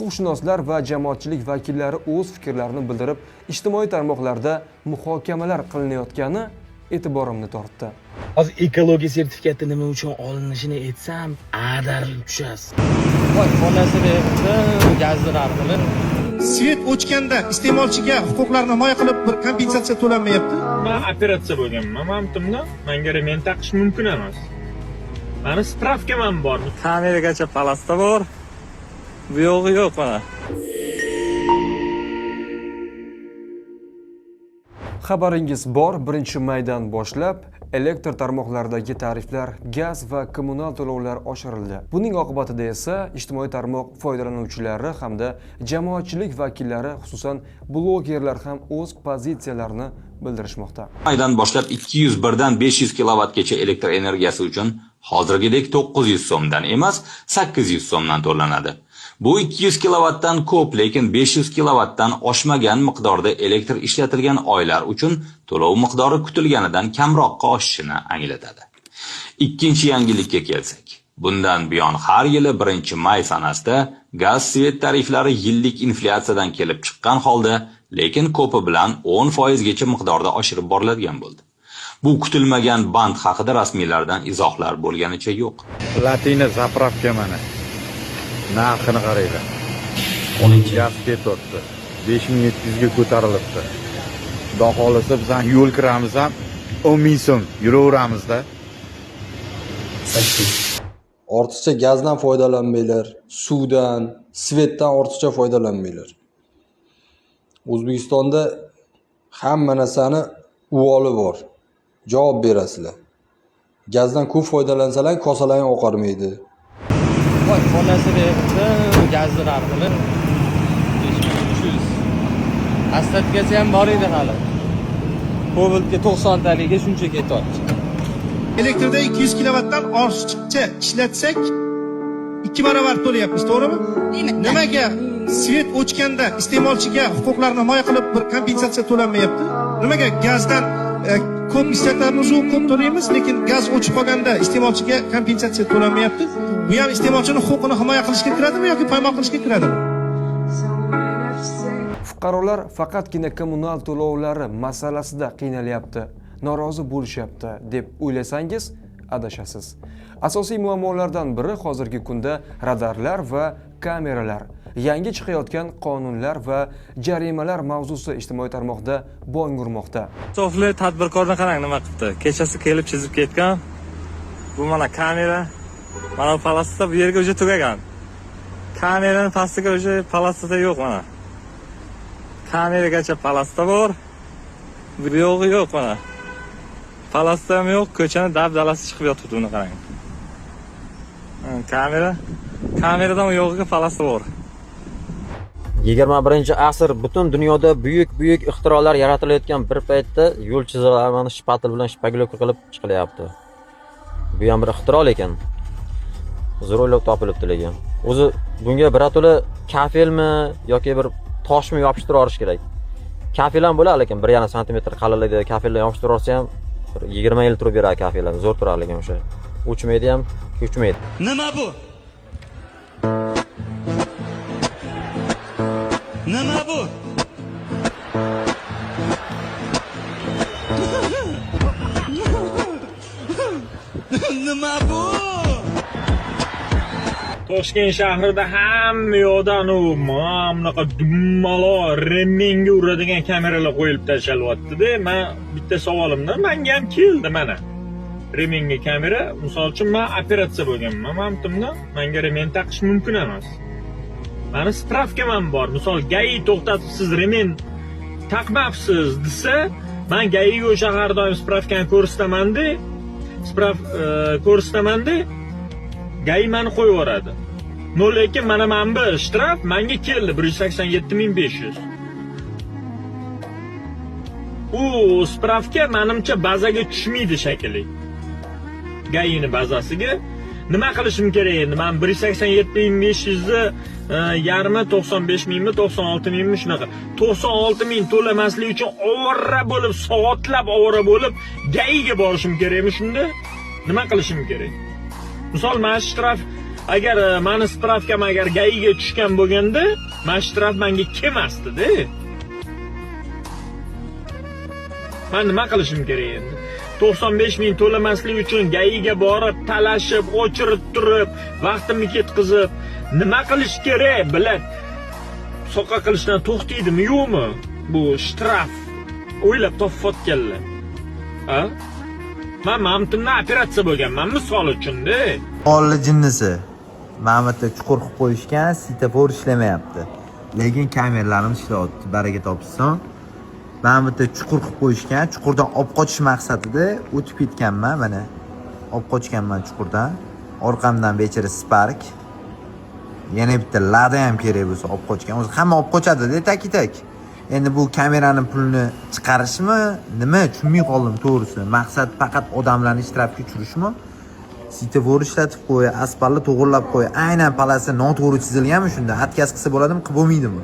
Huquqshunoslar va jamoatchilik vakillari o'z fikrlarini bildirib, ijtimoiy tarmoqlarda muhokamalar qilinayotgani e'tiborimni tortdi. Hozir ekologiya sertifikati nima uchun olinishini aytsam, ag'darilib tushasiz. Voy, xonasi beribdi, gazlar orqali. Svet o'chganda iste'molchiga huquqlarini himoya qilib bir kompensatsiya to'lanmayapti. Men operatsiya bo'lganman, mamtumda menga remen taqish mumkin emas. Mani spravkam bor. Kameragacha palasta bor. Bu yo'g'i yo'q mana. Xabaringiz bor, 1-maydan boshlab elektr tarmoqlaridagi tariflar, gaz va kommunal to'lovlar oshirildi. Buning oqibatida esa ijtimoiy tarmoq foydalanuvchilari hamda jamoatchilik vakillari, xususan blogerlar ham o'z pozitsiyalarini bildirishmoqda. Maydan boshlab 201 dan 500 kilovatgacha elektr energiyasi uchun hozirgidek 900 so'mdan emas, 800 so'mdan to'lanadi. Bu 200 kilovatdan ko'p, lekin 500 kilovatdan oshmagan miqdorda elektr ishlatilgan oylar uchun to'lov miqdori kutilganidan kamroqqa oshishini anglatadi. Ikkinchi yangilikka kelsak, bundan buyon har yili 1-may sanasida gaz svet tariflari yillik inflyatsiyadan kelib chiqqan holda, lekin ko'pi bilan 10% gacha miqdorda oshirib boriladigan bo'ldi. Bu kutilmagan band haqida rasmiylardan izohlar bo'lganicha yo'q. Latina zapravka mana. Narxini qaranglar. 10 petotdi. 5700 ga ko'tarilibdi. Xudo xolisa biz ham yo'l kiramiz ham 10,000 so'm yuraveramizda. Ortiqcha gazdan foydalanmanglar, suvdan, svetdan ortiqcha foydalanmanglar. O'zbekistonda hamma narsani uvoli bor. Javob berasizlar. Gazdan ko'p foydalansalar, kosalaring oqarmaydi. Voy, xonasi beribdi, gazlar orqali. 5300. Aslatgacha ham bor edi hali. Kobaltga 90 taliga shuncha ketyapti. Elektrda 200 kilovatdan ortiqcha ishlatsak 2 barobar to'layapmiz, to'g'rimi? Nimaga svet o'chganda iste'molchiga huquqlarini himoya qilib bir kompensatsiya to'lanmayapti? Nimaga gazdan ko'p ishlatamiz, ko'p to'laymiz, lekin gaz o'chib qolganda iste'molchiga kompensatsiya to'lanmayapti? Bu ham iste'molchining huquqini himoya qilishga kiradimi yoki poymol qilishga kiradimi? Fuqarolar faqatgina kommunal to'lovlari masalasida qiynalyapti, norozi bo'lishyapti deb o'ylasangiz adashasiz. Asosiy muammolardan biri hozirgi kunda radarlar va kameralar, yangi chiqayotgan qonunlar va jarimalar mavzusi ijtimoiy tarmoqda bong urmoqda. Sofli tadbirkorni qarang nima qilibdi. Kechasi kelib chizib ketgan. Bu mana kamera. Mana palasta bu yerga o'sha tugagan. Kameraning pastiga o'sha palastada yo'q mana. Kameragacha palasta bor. Bu yo'g'i yo'q mana. Palasta ham yo'q, ko'chani dabdalasi chiqib yotibdi, uni qarang. Kameradan u yo'g'iga palasta bor. 21-asr butun dunyoda buyuk ixtirolar yaratilayotgan bir paytda yo'l chizig'larini shpatil bilan shpaglovka qilib chiqilyapti. Bu ham bir ixtiro ekan. Zo'r o'ylab topilibdi lekin. O'zi bunga birato'la kafelmi yoki bir toshmi yopishtirib olish kerak. Kafel ham bo'lar lekin 1,5 sm qalinlikda kafellar yopishtirib olsa ham 20 yil turib beradi kafellar. Zo'r turar lekin o'sha. Uchmaydi ham, ko'chmaydi. Nima bu? Nima bu? Nima bu? Toshkent shahrida hamma yoqdan bunaqa dummalo remenga uradigan kameralar qo'yib tashalyapti-da. Men bitta savolimda menga ham keldi mana. Remenga kamera, misol uchun men operatsiya bo'lganman, mamtumda menga remen taqish mumkin emas. Mani spravkam bor. Misol GAI to'xtatib siz remen taqmabsiz desa, men GAIga o'sha har doim spravkani ko'rsatamanda, GAI meni qo'yib yuboradi. Lekin mana bu shtraf menga keldi 187.500. U spravka menimcha bazaga tushmaydi shekilli. GAIning bazasiga nima qilishim kerak endi? Men 187.500 ni yarmi 95.000mi, 96.000mi shunaqa. 96.000 to'lamaslik uchun ovora bo'lib, soatlab ovora bo'lib GAIga borishim kerakmi shunda? Nima qilishim kerak? Misol, men shtraf agar mani spravkam agar GAIga tushgan bo'lganda, mana shtraf menga kelmasdi-da. Men nima qilishim kerak endi? 95 ming to'lamaslik uchun GAIga borib, talashib, o'chirib turib, vaqtimni ketkizib, nima qilish kerak? Bilat soqa qilishdan to'xtaydimi, yo'qmi? Bu shtraf o'ylab topib-otganlar. Ha? Men mamtimda operatsiya bo'lganman, misol uchun-da. Olli jinnisi. Mana bu chuqur qilib qo'yishgan, svetofor ishlamayapti. Lekin kameralarimiz ishlayapti, baraka topsin. Mana bu chuqur qilib qo'yishgan, chuqurdan olib qochish maqsadida o'tib ketganman, mana. Olib qochganman chuqurdan. Orqamdan bechara Spark. Yana bitta Lada ham kerak bo'lsa olib qochgan. O'zi hamma olib qochadi-da, tak-tak. Endi bu kameraning pulini chiqarishmi, nima tushunmay qoldim to'g'risi. Maqsad faqat odamlarni ishtirokga tushirishmi? Svetofor ishlatib qo'y, asfaltni to'g'rilab qo'y. Aynan palasi noto'g'ri chizilganmi shunda? Atkaz qilsa bo'ladimi, qilib bo'lmaydimi?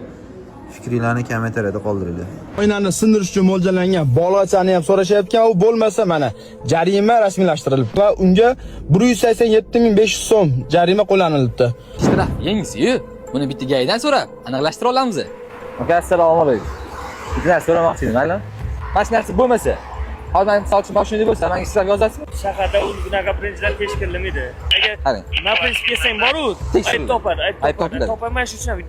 Fikringizni kommentariyada qoldiringlar. Oynani sindirish uchun mo'ljallangan bolachani ham so'rashayotgan, u bo'lmasa mana jarima rasmiylashtirilibdi va unga 187.500 so'm jarima qo'llanilibdi. Shtraf yengisi-yu, buni bitta GAIdan so'rab aniqlashtira olamiz. Aka, assalomu alaykum. Bitta so'ramoqchi edim, mayli? Hech narsa bo'lmasa, hozir men sochim boshimda bo'lsa, menga shtraf yozasizmi? Shaharda unaqa birinchidan tekshirilmaydi. Agar Qarang. na prinsip kelsang boru, ayb topadi, ayb topadi. Topaman shu uchun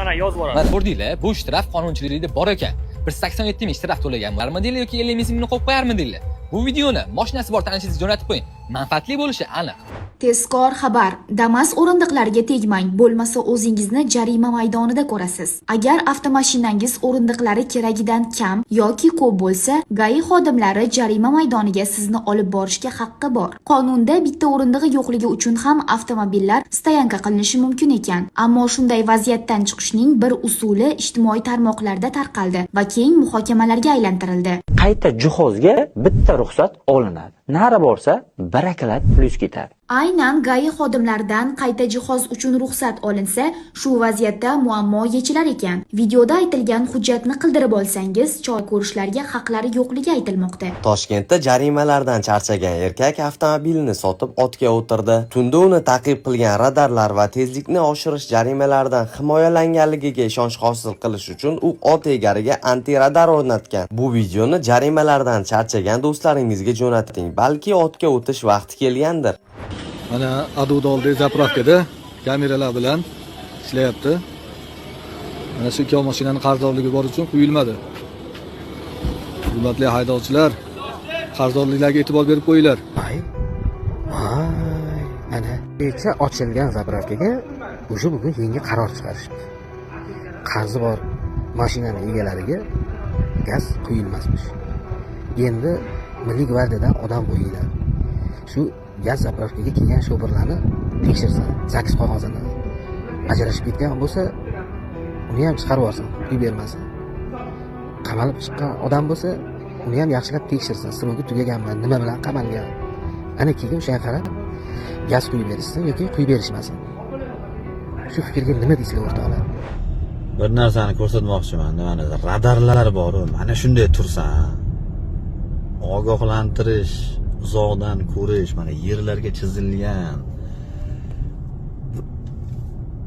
ana yozib yuboradi. Ko'rdinglar, bu shtraf qonunchilikda bor ekan. 187 ming shtraf to'laganlarmi deylar yoki 50 mingni qo'yib qo'yarmi deylar. Bu videoni mashinasi bor tanishingizga jo'natib qo'ying. Manfaatli bo'lishi aniq. Tezkor xabar: Damas o'rindiqlarga tegmang, bo'lmasa o'zingizni jarima maydonida ko'rasiz. Agar avtomashinangiz o'rindiqlari keragidan kam yoki ko'p bo'lsa, GAI xodimlari jarima maydoniga sizni olib borishga haqqi bor. Qonunda bitta o'rindig'i yo'qligi uchun ham avtomobillar stoyanka qilinishi mumkin ekan. Ammo shunday vaziyatdan chiqishning bir usuli ijtimoiy tarmoqlarda tarqaldi va keng muhokamalarga aylantirildi. Qayta jihozga bitta ruxsat olinadi. Nari borsa barakalab plyus ketadi. Aynan GAI xodimlaridan qayta jihoz uchun ruxsat olinsa, shu vaziyatda muammo yechilar ekan. Videoda aytilgan hujjatni qildirib olsangiz, choy ko'rishlarga haqlari yo'qligi aytilmoqda. Toshkentda jarimalardan charchagan erkak avtomobilini sotib otga o'tirdi. Tunda uni ta'qib qilgan radarlar va tezlikni oshirish jarimalardan himoyalanganligiga ishonch hosil qilish uchun u ot egariga antiradar o'rnatgan. Bu videoni jarimalardan charchagan do'stlaringizga jo'nating, balki otga o'tish vaqti kelgandir. Mana Adudolda zapravkada kameralar bilan ishlayapti. Mana shu ikki mashinani qarzdorligi bor uchun quyilmadi. Hurmatli haydovchilar, qarzdorliklarga e'tibor berib qo'yinglar. Mana kecha ochilgan zapravkaga o'sha bugun yangi qaror chiqarishdi. Qarzi bor mashinaning egalariga gaz quyilmasmish. Endi Milliy gvardiyadan odam qo'yinglar. Shu gaz zapravkaga kelgan shoferlarni tekshirsin, 8 qog'ozini. Ajrashib ketgan bo'lsa, uni ham chiqarib olsin, quyib bermasin. Qamalib chiqqan odam bo'lsa, uni ham yaxshilab tekshirsin, srogi tugaganmi, nima bilan qamalgan. Ana keyin o'shaga qarab gaz quyib berishsin yoki quyib berishmasin. Shu fikrga nima deysizlar o'rtoqlar? Bir narsani ko'rsatmoqchiman. Mana radarlar bor, mana shunday tursan. Ogohlantirish, uzoqdan ko'rish, mana yerlarga chizilgan.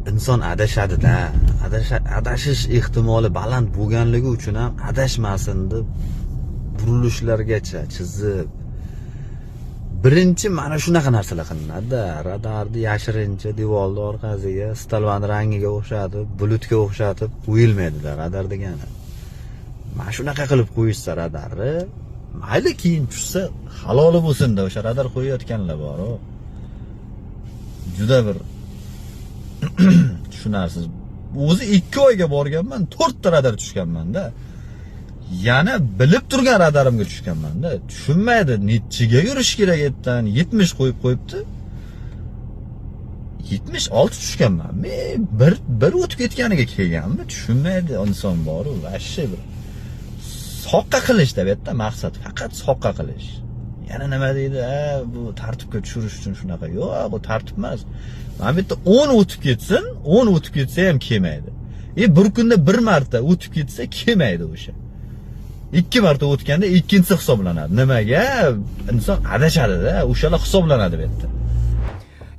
Inson adashadi-da. Adashish ehtimoli baland bo'lganligi uchun ham adashmasin deb burilishlargacha chizib. Birinchi mana shunaqa narsalar qilinadi-da. Radarni yashirincha devorni orqasiga, stalvan rangiga o'xshatib, bulutga o'xshatib qo'yilmaydi-da radar degani. Mana shunaqa qilib qo'yishsa radarni, mayli keyin tushsa haloli bo'lsin-da, o'sha radar qo'yayotganlar bor. Juda bir tushunarsiz. O'zi 2 oyga borganman, 4 ta radar tushganman-da. Yana bilib turgan radarimga tushganman-da. Tushunmaydi, nechiga yurish kerak etdan 70 qo'yib qo'yibdi. 76 tushganman. Men bir o'tib ketganiga kelganmi? Tushunmaydi, inson bor-ku, vashshe bir soqqa qilish deb aytdi, maqsad faqat soqqa qilish. Yana nima deydi? Bu tartibga tushirish uchun shunaqa. Yo'q, bu tartib emas. Mana bu yerda 10 o'tib ketsin, 10 o'tib ketsa ham kelmaydi. Bir kunda 1 marta o'tib ketsa kelmaydi o'sha. 2 marta o'tganda ikkinchisi hisoblanadi. Nimaga? Inson adashadi-da, o'shalar hisoblanadi bu yerda.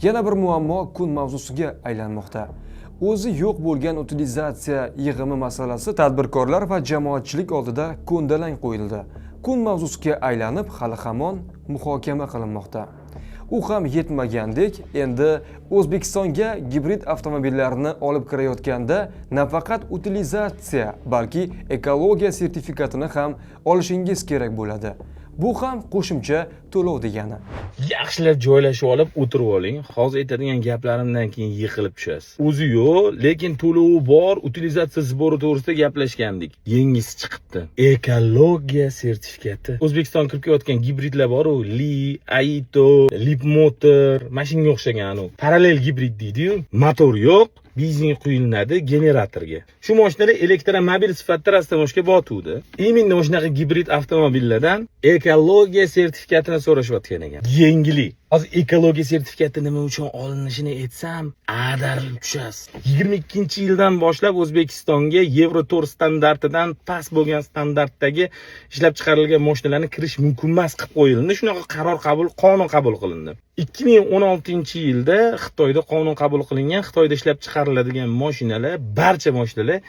Yana bir muammo kun mavzusiga aylanmoqda. O'zi yo'q bo'lgan utilizatsiya yig'imi masalasi tadbirkorlar va jamoatchilik oldida ko'ndalang qo'yildi. Kun mavzusiga aylanib hali hamon muhokama qilinmoqda. U ham yetmagandek, endi O'zbekistonga gibrid avtomobillarni olib kirayotganda nafaqat utilizatsiya, balki ekologiya sertifikatini ham olishingiz kerak bo'ladi. Bu ham qo'shimcha to'lov degani. Yaxshilab joylashib olib o'tirib oling. Hozir aytadigan gaplarimdan keyin yiqilib tushasiz. O'zi yo'q, lekin to'lovi bor, utilizatsiya zbori to'g'risida gaplashgandik. Yengisi chiqibdi. Ekologiya sertifikati. O'zbekiston kirib kelayotgan gibridlar bor-ku, Li, Aito, Lipmotor, mashinaga o'xshagan u. Parallel gibrid deydi-yu. Motor yo'q. Benzin quyiladi generatorga. Shu mashinalar elektromobil sifatida rastamoshga botuvdi. Именно shunaqa gibrid avtomobillardan ekologiya sertifikatini so'rashayotgan ekan. Yengili. Hozir ekologiya sertifikati nima uchun olinishini aytsam, adarib tushasiz. 22-yildan boshlab O'zbekistonga Euro 4 standartidan past bo'lgan standartdagi ishlab chiqarilgan mashinalarni kirish mumkin emas qilib qo'yildi. Shunaqa qonun qabul qilindi. 2016-yilda Xitoyda qonun qabul qilingan, Xitoyda ishlab chiqariladigan mashinalar, barcha mashinalar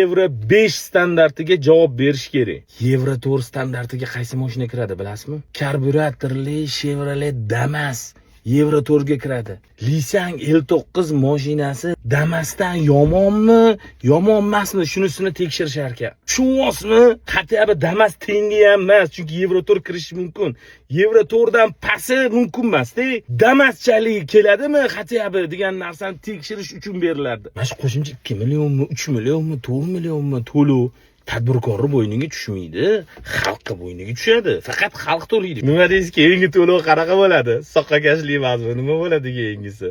Euro 5 standartiga javob berish kerak. Euro 4 standartiga qaysi mashina kiradi bilasizmi? Karburatorli Chevrolet Damas Euro 4 ga kiradi. Nissan L9 mashinasi Damasdan yomonmi, yomon emasmi, shunisini tekshirishar ekan. Tushunasizmi? Hatto Damas tengi ham emas, chunki Euro 4 kirish mumkin. Euro 4 dan pasti mumkin emas-da. Damaschalik keladimi, hatto degan narsani tekshirish uchun beriladi. Mana shu qo'shimcha 2 millionmi, 3 millionmi, 4 millionmi to'lov tadbirkorning bo'yniga tushmaydi, xalqqa bo'yniga tushadi. Faqat xalq to'laydi. Nima deysiz, keyingi to'lov qanaqa bo'ladi? Soqqakashlik emasmi? Nima bo'ladi keyingisi?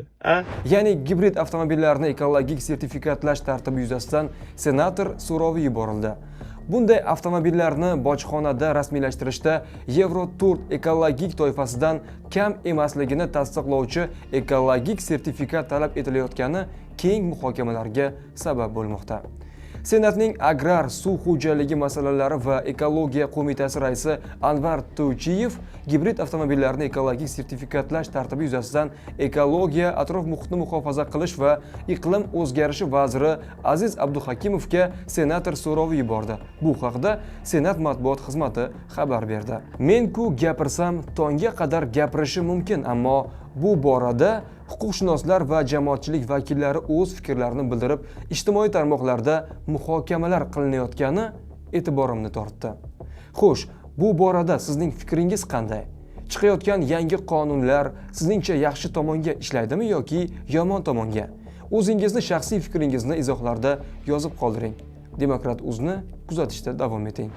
Ya'ni gibrid avtomobillarni ekologik sertifikatlash tartibi yuzasidan senator so'rovi yuborildi. Bunday avtomobillarni bojxonada rasmiylashtirishda Euro 4 ekologik toifasidan kam emasligini tasdiqlovchi ekologik sertifikat talab etilayotgani keng muhokamalarga sabab bo'lmoqda. Senatning Agrar suv xo'jaligi masalalari va ekologiya qo'mitasi raisi Anvar To'ychiyev gibrid avtomobillarni ekologik sertifikatlash tartibi yuzasidan ekologiya, atrof muhitni muhofaza qilish va iqlim o'zgarishi vaziri Aziz Abduhakimovga senator so'rovi yubordi. Bu haqda Senat matbuot xizmati xabar berdi. Men-ku gapirsam tongga qadar gapirishi mumkin, ammo bu borada huquqshunoslar va jamoatchilik vakillari o'z fikrlarini bildirib, ijtimoiy tarmoqlarda muhokamalar qilinayotgani e'tiborimni tortdi. Xo'sh, bu borada sizning fikringiz qanday? Chiqayotgan yangi qonunlar sizningcha yaxshi tomonga ishlaydimi yoki yomon tomonga? O'zingizni shaxsiy fikringizni izohlarda yozib qoldiring. Demokrat.uz'ni kuzatishda davom eting.